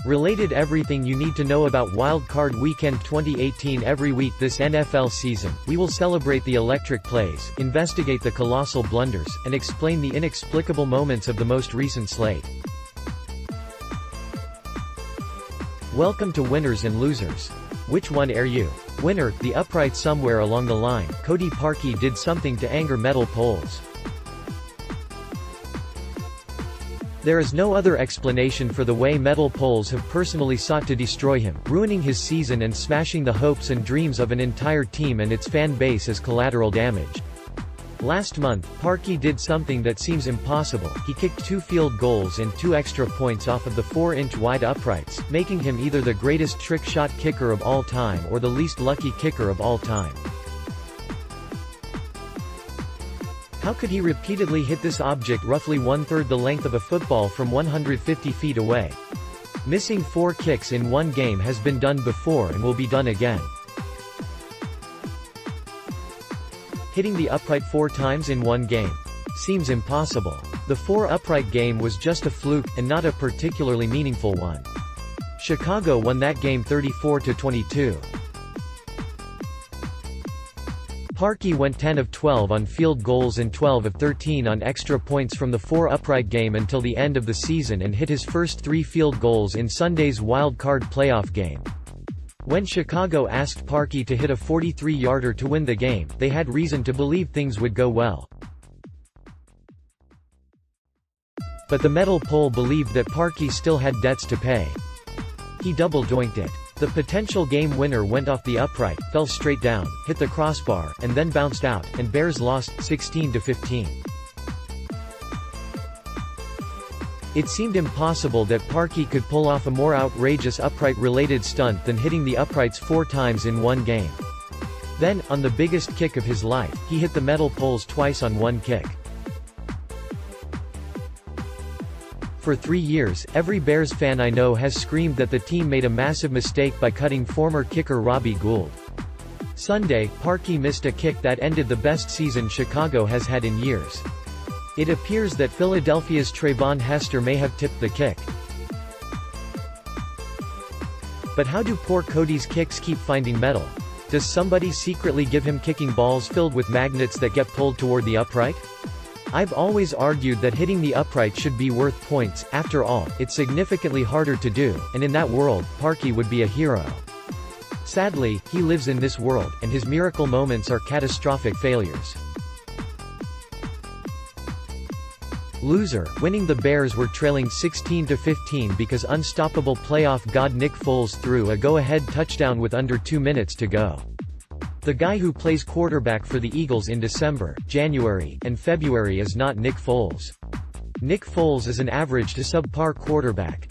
Related everything you need to know about Wild Card Weekend 2018 every week this NFL season. We will celebrate the electric plays, investigate the colossal blunders, and explain the inexplicable moments of the most recent slate. Welcome to Winners and Losers. Which one are you? Winner, the upright. Somewhere along the line, Cody Parkey did something to anger metal poles. There is no other explanation for the way metal poles have personally sought to destroy him, ruining his season and smashing the hopes and dreams of an entire team and its fan base as collateral damage. Last month, Parkey did something that seems impossible. He kicked 2 field goals and 2 extra points off of the 4-inch wide uprights, making him either the greatest trick shot kicker of all time or the least lucky kicker of all time. How could he repeatedly hit this object roughly 1/3 the length of a football from 150 feet away? Missing 4 kicks in one game has been done before and will be done again. Hitting the upright 4 times in one game seems impossible. The 4 upright game was just a fluke, and not a particularly meaningful one. Chicago won that game 34-22. Parkey went 10 of 12 on field goals and 12 of 13 on extra points from the 4 upright game until the end of the season, and hit his first 3 field goals in Sunday's wild card playoff game. When Chicago asked Parkey to hit a 43-yarder to win the game, they had reason to believe things would go well. But the metal pole believed that Parkey still had debts to pay. He double-doinked it. The potential game winner went off the upright, fell straight down, hit the crossbar, and then bounced out, and Bears lost, 16-15. It seemed impossible that Parkey could pull off a more outrageous upright-related stunt than hitting the uprights 4 times in one game. Then, on the biggest kick of his life, he hit the metal poles twice on one kick. For 3 years, every Bears fan I know has screamed that the team made a massive mistake by cutting former kicker Robbie Gould. Sunday, Parkey missed a kick that ended the best season Chicago has had in years. It appears that Philadelphia's Trayvon Hester may have tipped the kick. But how do poor Cody's kicks keep finding metal? Does somebody secretly give him kicking balls filled with magnets that get pulled toward the upright? I've always argued that hitting the upright should be worth points. After all, it's significantly harder to do, and in that world, Parkey would be a hero. Sadly, he lives in this world, and his miracle moments are catastrophic failures. Loser, winning. The Bears were trailing 16-15 because unstoppable playoff god Nick Foles threw a go-ahead touchdown with under 2 minutes to go. The guy who plays quarterback for the Eagles in December, January, and February is not Nick Foles. Nick Foles is an average to subpar quarterback.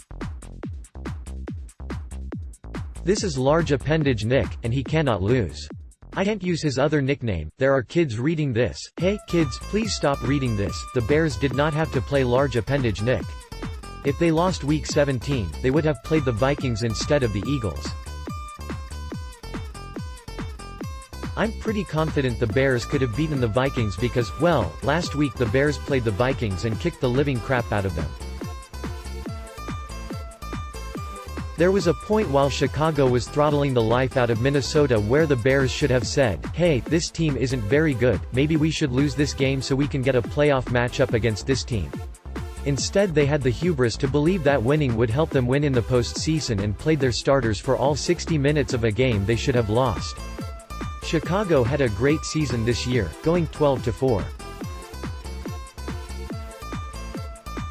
This is large appendage Nick, and he cannot lose. I can't use his other nickname. There are kids reading this. Hey, kids, please stop reading this. The Bears did not have to play large appendage Nick. If they lost Week 17, they would have played the Vikings instead of the Eagles. I'm pretty confident the Bears could have beaten the Vikings because, well, last week the Bears played the Vikings and kicked the living crap out of them. There was a point while Chicago was throttling the life out of Minnesota where the Bears should have said, hey, this team isn't very good, maybe we should lose this game so we can get a playoff matchup against this team. Instead they had the hubris to believe that winning would help them win in the postseason and played their starters for all 60 minutes of a game they should have lost. Chicago had a great season this year, going 12-4.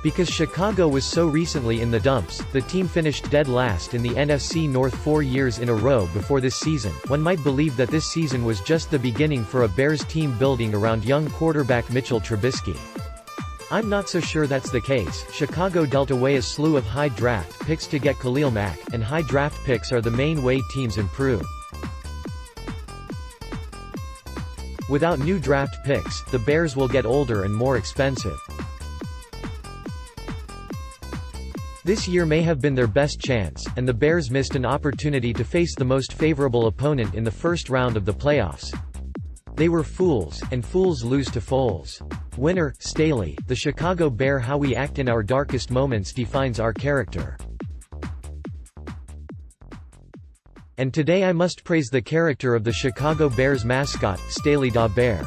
Because Chicago was so recently in the dumps, the team finished dead last in the NFC North 4 years in a row before this season. One might believe that this season was just the beginning for a Bears team building around young quarterback Mitchell Trubisky. I'm not so sure that's the case. Chicago dealt away a slew of high draft picks to get Khalil Mack, and high draft picks are the main way teams improve. Without new draft picks, the Bears will get older and more expensive. This year may have been their best chance, and the Bears missed an opportunity to face the most favorable opponent in the first round of the playoffs. They were fools, and fools lose to Foles. Winner, Staley, the Chicago Bear. How we act in our darkest moments defines our character. And today I must praise the character of the Chicago Bears mascot, Staley da Bear.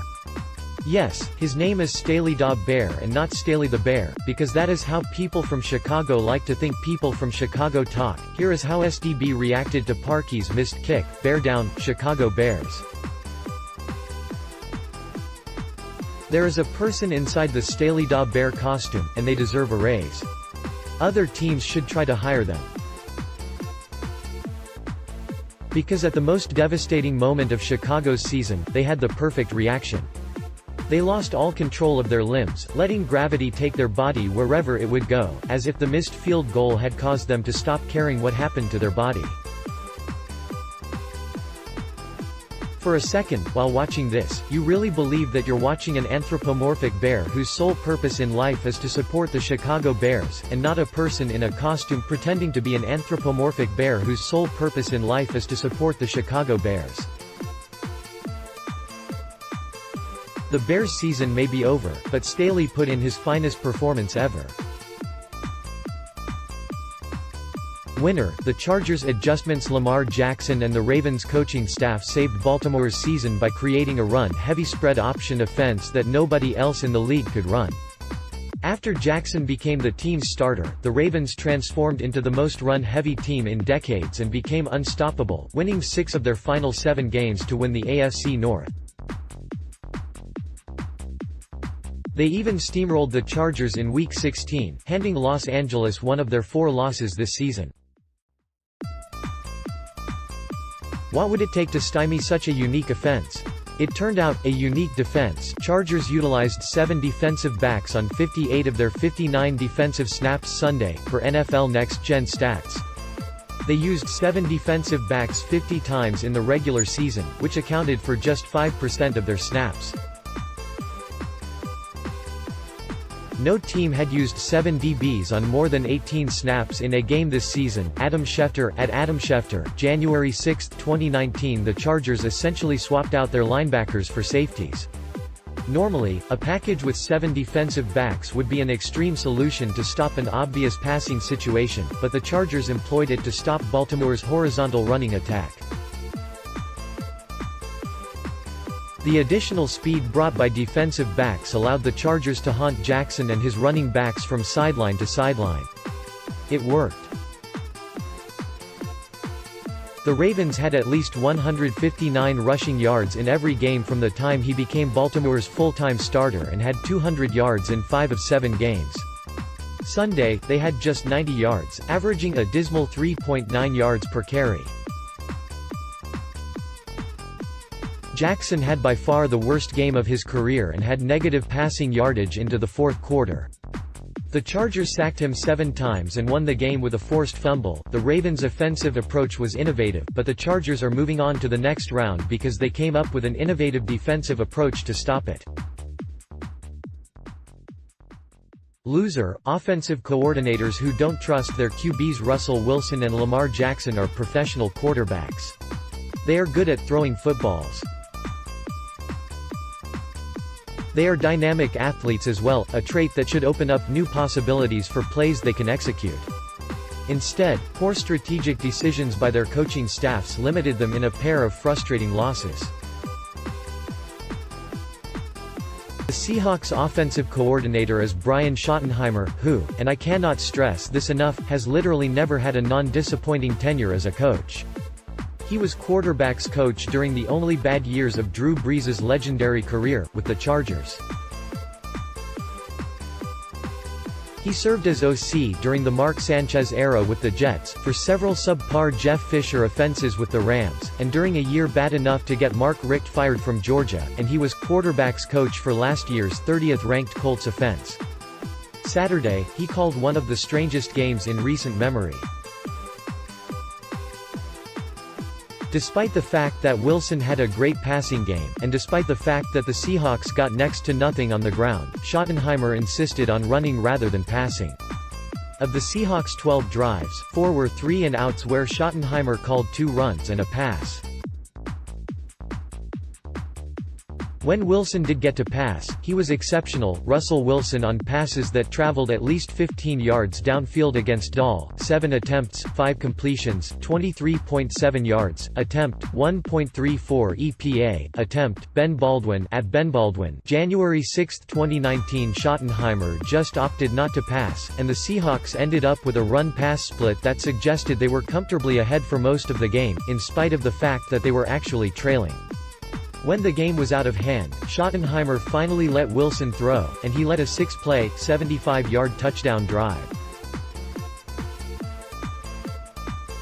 Yes, his name is Staley da Bear and not Staley the Bear, because that is how people from Chicago like to think people from Chicago talk. Here is how SDB reacted to Parkey's missed kick. Bear down, Chicago Bears. There is a person inside the Staley da Bear costume, and they deserve a raise. Other teams should try to hire them. Because at the most devastating moment of Chicago's season, they had the perfect reaction. They lost all control of their limbs, letting gravity take their body wherever it would go, as if the missed field goal had caused them to stop caring what happened to their body. For a second, while watching this, you really believe that you're watching an anthropomorphic bear whose sole purpose in life is to support the Chicago Bears, and not a person in a costume pretending to be an anthropomorphic bear whose sole purpose in life is to support the Chicago Bears. The Bears' season may be over, but Staley put in his finest performance ever. Winner, the Chargers' adjustments. Lamar Jackson and the Ravens' coaching staff saved Baltimore's season by creating a run-heavy spread option offense that nobody else in the league could run. After Jackson became the team's starter, the Ravens transformed into the most run-heavy team in decades and became unstoppable, winning 6 of their final 7 games to win the AFC North. They even steamrolled the Chargers in Week 16, handing Los Angeles one of their 4 losses this season. What would it take to stymie such a unique offense? It turned out, a unique defense. Chargers utilized 7 defensive backs on 58 of their 59 defensive snaps Sunday, per NFL Next Gen Stats. They used 7 defensive backs 50 times in the regular season, which accounted for just 5% of their snaps. No team had used 7 DBs on more than 18 snaps in a game this season. Adam Schefter, at Adam Schefter, January 6, 2019. The Chargers essentially swapped out their linebackers for safeties. Normally, a package with 7 defensive backs would be an extreme solution to stop an obvious passing situation, but the Chargers employed it to stop Baltimore's horizontal running attack. The additional speed brought by defensive backs allowed the Chargers to haunt Jackson and his running backs from sideline to sideline. It worked. The Ravens had at least 159 rushing yards in every game from the time he became Baltimore's full-time starter and had 200 yards in 5 of 7 games. Sunday, they had just 90 yards, averaging a dismal 3.9 yards per carry. Jackson had by far the worst game of his career and had negative passing yardage into the 4th quarter. The Chargers sacked him 7 times and won the game with a forced fumble. The Ravens' offensive approach was innovative, but the Chargers are moving on to the next round because they came up with an innovative defensive approach to stop it. Loser, offensive coordinators who don't trust their QBs. Russell Wilson and Lamar Jackson are professional quarterbacks. They are good at throwing footballs. They are dynamic athletes as well, a trait that should open up new possibilities for plays they can execute. Instead, poor strategic decisions by their coaching staffs limited them in a pair of frustrating losses. The Seahawks' offensive coordinator is Brian Schottenheimer, who, and I cannot stress this enough, has literally never had a non-disappointing tenure as a coach. He was quarterbacks coach during the only bad years of Drew Brees' legendary career, with the Chargers. He served as OC during the Mark Sanchez era with the Jets, for several subpar Jeff Fisher offenses with the Rams, and during a year bad enough to get Mark Richt fired from Georgia, and he was quarterbacks coach for last year's 30th-ranked Colts offense. Saturday, he called one of the strangest games in recent memory. Despite the fact that Wilson had a great passing game, and despite the fact that the Seahawks got next to nothing on the ground, Schottenheimer insisted on running rather than passing. Of the Seahawks' 12 drives, 4 were 3-and-outs where Schottenheimer called 2 runs and a pass. When Wilson did get to pass, he was exceptional. Russell Wilson on passes that traveled at least 15 yards downfield against Dahl, 7 attempts, 5 completions, 23.7 yards, attempt, 1.34 EPA, attempt. Ben Baldwin at Ben Baldwin, January 6, 2019. Schottenheimer just opted not to pass, and the Seahawks ended up with a run-pass split that suggested they were comfortably ahead for most of the game, in spite of the fact that they were actually trailing. When the game was out of hand, Schottenheimer finally let Wilson throw, and he led a 6-play, 75-yard touchdown drive.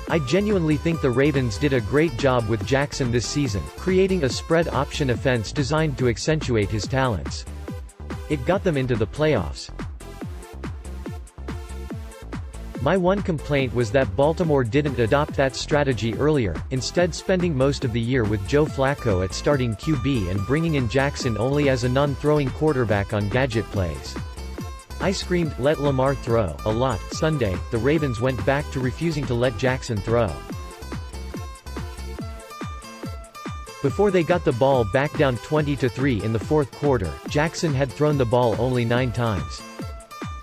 I genuinely think the Ravens did a great job with Jackson this season, creating a spread option offense designed to accentuate his talents. It got them into the playoffs. My one complaint was that Baltimore didn't adopt that strategy earlier, instead spending most of the year with Joe Flacco at starting QB and bringing in Jackson only as a non-throwing quarterback on gadget plays. I screamed, "Let Lamar throw," a lot. Sunday, the Ravens went back to refusing to let Jackson throw. Before they got the ball back down 20-3 in the fourth quarter, Jackson had thrown the ball only 9 times.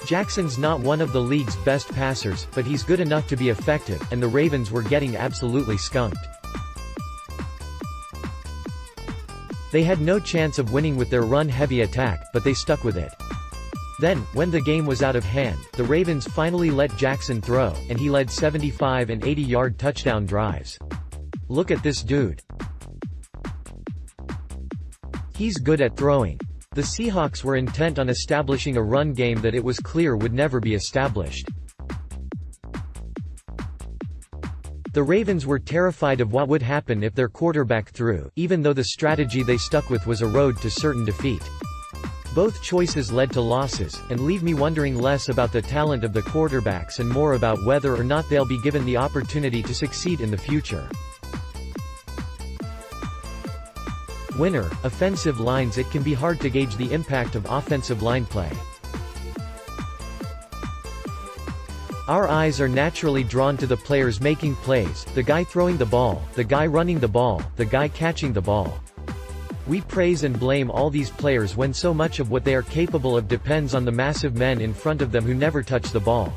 Jackson's not one of the league's best passers, but he's good enough to be effective, and the Ravens were getting absolutely skunked. They had no chance of winning with their run-heavy attack, but they stuck with it. Then, when the game was out of hand, the Ravens finally let Jackson throw, and he led 75 and 80-yard touchdown drives. Look at this dude. He's good at throwing. The Seahawks were intent on establishing a run game that it was clear would never be established. The Ravens were terrified of what would happen if their quarterback threw, even though the strategy they stuck with was a road to certain defeat. Both choices led to losses, and leave me wondering less about the talent of the quarterbacks and more about whether or not they'll be given the opportunity to succeed in the future. Winner, offensive lines. It can be hard to gauge the impact of offensive line play. Our eyes are naturally drawn to the players making plays, the guy throwing the ball, the guy running the ball, the guy catching the ball. We praise and blame all these players when so much of what they are capable of depends on the massive men in front of them who never touch the ball.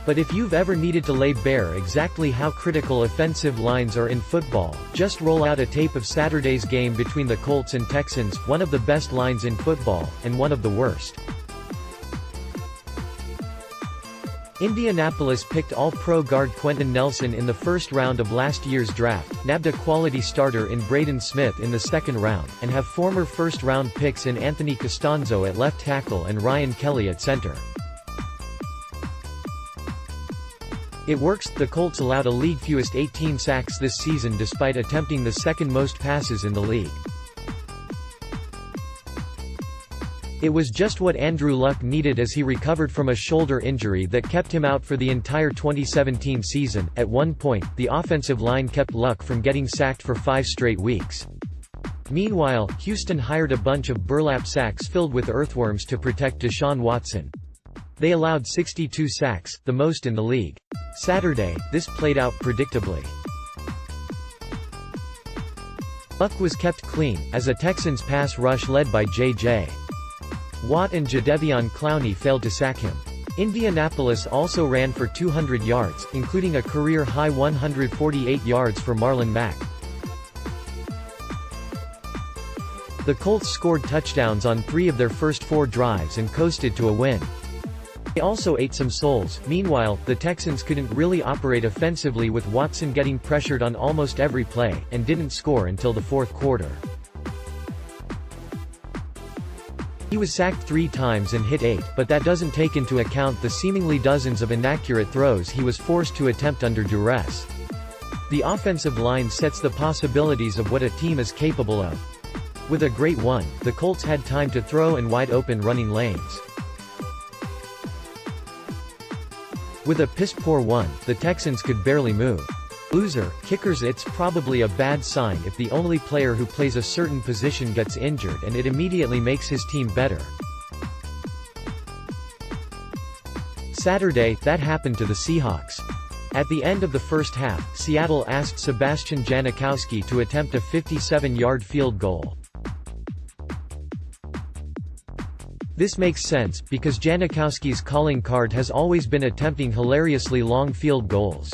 But if you've ever needed to lay bare exactly how critical offensive lines are in football, just roll out a tape of Saturday's game between the Colts and Texans, one of the best lines in football, and one of the worst. Indianapolis picked All-Pro guard Quentin Nelson in the first round of last year's draft, nabbed a quality starter in Braden Smith in the second round, and have former first-round picks in Anthony Costanzo at left tackle and Ryan Kelly at center. It works. The Colts allowed a league fewest 18 sacks this season despite attempting the second most passes in the league. It was just what Andrew Luck needed as he recovered from a shoulder injury that kept him out for the entire 2017 season. At one point, the offensive line kept Luck from getting sacked for 5 straight weeks. Meanwhile, Houston hired a bunch of burlap sacks filled with earthworms to protect Deshaun Watson. They allowed 62 sacks, the most in the league. Saturday, this played out predictably. Luck was kept clean, as a Texans pass rush led by J.J. Watt and Jadeveon Clowney failed to sack him. Indianapolis also ran for 200 yards, including a career-high 148 yards for Marlon Mack. The Colts scored touchdowns on 3 of their first 4 drives and coasted to a win. They also ate some souls. Meanwhile, the Texans couldn't really operate offensively with Watson getting pressured on almost every play, and didn't score until the fourth quarter. He was sacked 3 times and hit 8, but that doesn't take into account the seemingly dozens of inaccurate throws he was forced to attempt under duress. The offensive line sets the possibilities of what a team is capable of. With a great one, the Colts had time to throw and wide-open running lanes. With a piss-poor one, the Texans could barely move. Loser, kickers. It's probably a bad sign if the only player who plays a certain position gets injured and it immediately makes his team better. Saturday, that happened to the Seahawks. At the end of the first half, Seattle asked Sebastian Janikowski to attempt a 57-yard field goal. This makes sense, because Janikowski's calling card has always been attempting hilariously long field goals.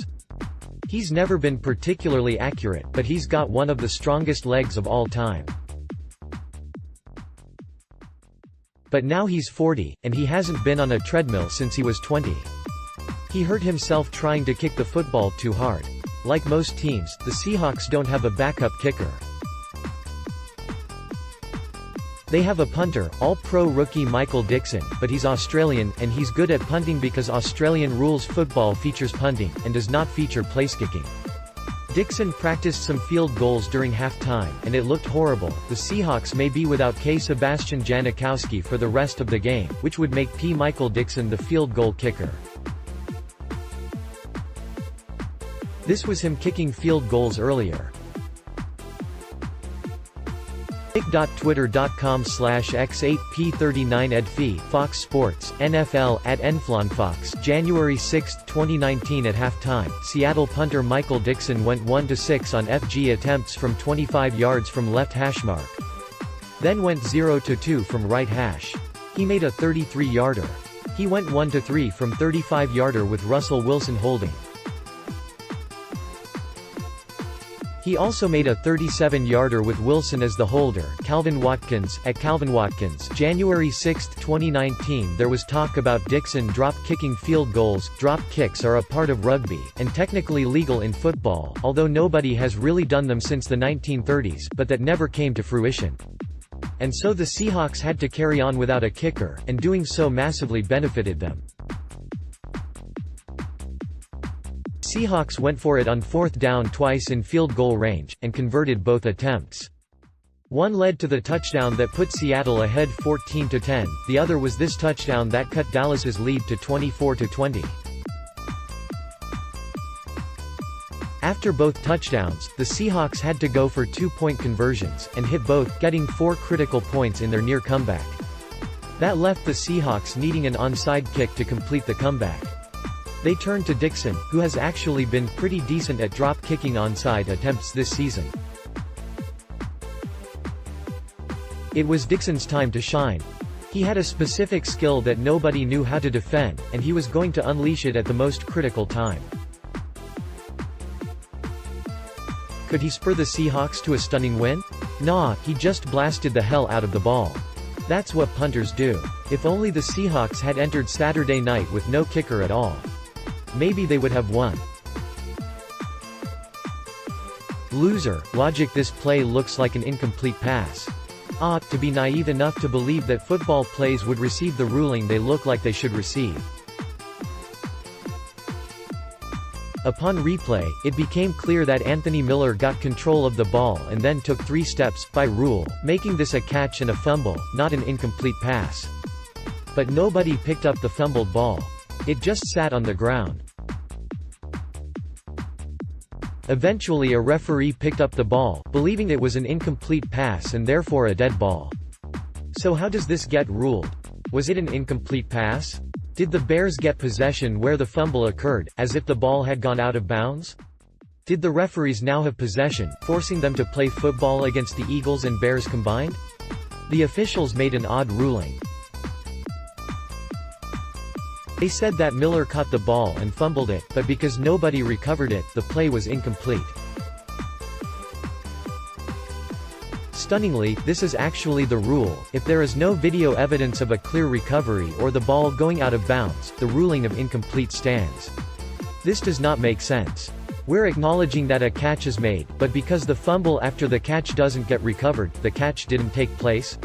He's never been particularly accurate, but he's got one of the strongest legs of all time. But now he's 40, and he hasn't been on a treadmill since he was 20. He hurt himself trying to kick the football too hard. Like most teams, the Seahawks don't have a backup kicker. They have a punter, all-pro rookie Michael Dickson, but he's Australian, and he's good at punting because Australian rules football features punting, and does not feature place-kicking. Dickson practiced some field goals during halftime, and it looked horrible. The Seahawks may be without Sebastian Janikowski for the rest of the game, which would make Michael Dickson the field goal kicker. This was him kicking field goals earlier. Nick.twitter.com/x8p39edfi, Fox Sports, NFL, @enflonfox, January 6, 2019. At halftime, Seattle punter Michael Dickson went 1-6 on FG attempts from 25 yards from left hash mark. Then went 0-2 from right hash. He made a 33-yarder. He went 1-3 from 35-yarder with Russell Wilson holding. He also made a 37-yarder with Wilson as the holder. Calvin Watkins, @CalvinWatkins, January 6, 2019. There was talk about Dickson drop-kicking field goals. Drop kicks are a part of rugby, and technically legal in football, although nobody has really done them since the 1930s, but that never came to fruition. And so the Seahawks had to carry on without a kicker, and doing so massively benefited them. Seahawks went for it on 4th down twice in field goal range, and converted both attempts. One led to the touchdown that put Seattle ahead 14-10, the other was this touchdown that cut Dallas's lead to 24-20. After both touchdowns, the Seahawks had to go for 2-point conversions, and hit both, getting 4 critical points in their near comeback. That left the Seahawks needing an onside kick to complete the comeback. They turned to Dickson, who has actually been pretty decent at drop-kicking onside attempts this season. It was Dickson's time to shine. He had a specific skill that nobody knew how to defend, and he was going to unleash it at the most critical time. Could he spur the Seahawks to a stunning win? Nah, he just blasted the hell out of the ball. That's what punters do. If only the Seahawks had entered Saturday night with no kicker at all. Maybe they would have won. Loser, logic. This play looks like an incomplete pass. To be naive enough to believe that football plays would receive the ruling they look like they should receive. Upon replay, it became clear that Anthony Miller got control of the ball and then took 3 steps, by rule, making this a catch and a fumble, not an incomplete pass. But nobody picked up the fumbled ball. It just sat on the ground. Eventually a referee picked up the ball, believing it was an incomplete pass and therefore a dead ball. So how does this get ruled? Was it an incomplete pass? Did the Bears get possession where the fumble occurred, as if the ball had gone out of bounds? Did the referees now have possession, forcing them to play football against the Eagles and Bears combined? The officials made an odd ruling. They said that Miller caught the ball and fumbled it, but because nobody recovered it, the play was incomplete. Stunningly, this is actually the rule. If there is no video evidence of a clear recovery or the ball going out of bounds, the ruling of incomplete stands. This does not make sense. We're acknowledging that a catch is made, but because the fumble after the catch doesn't get recovered, the catch didn't take place?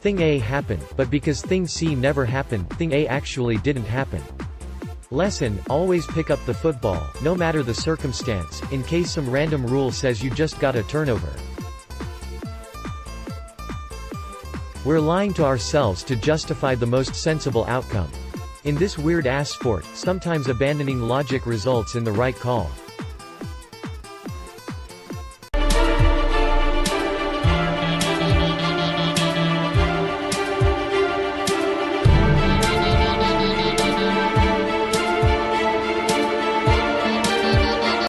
Thing A happened, but because thing C never happened, thing A actually didn't happen. Lesson: always pick up the football, no matter the circumstance, in case some random rule says you just got a turnover. We're lying to ourselves to justify the most sensible outcome. In this weird-ass sport, sometimes abandoning logic results in the right call.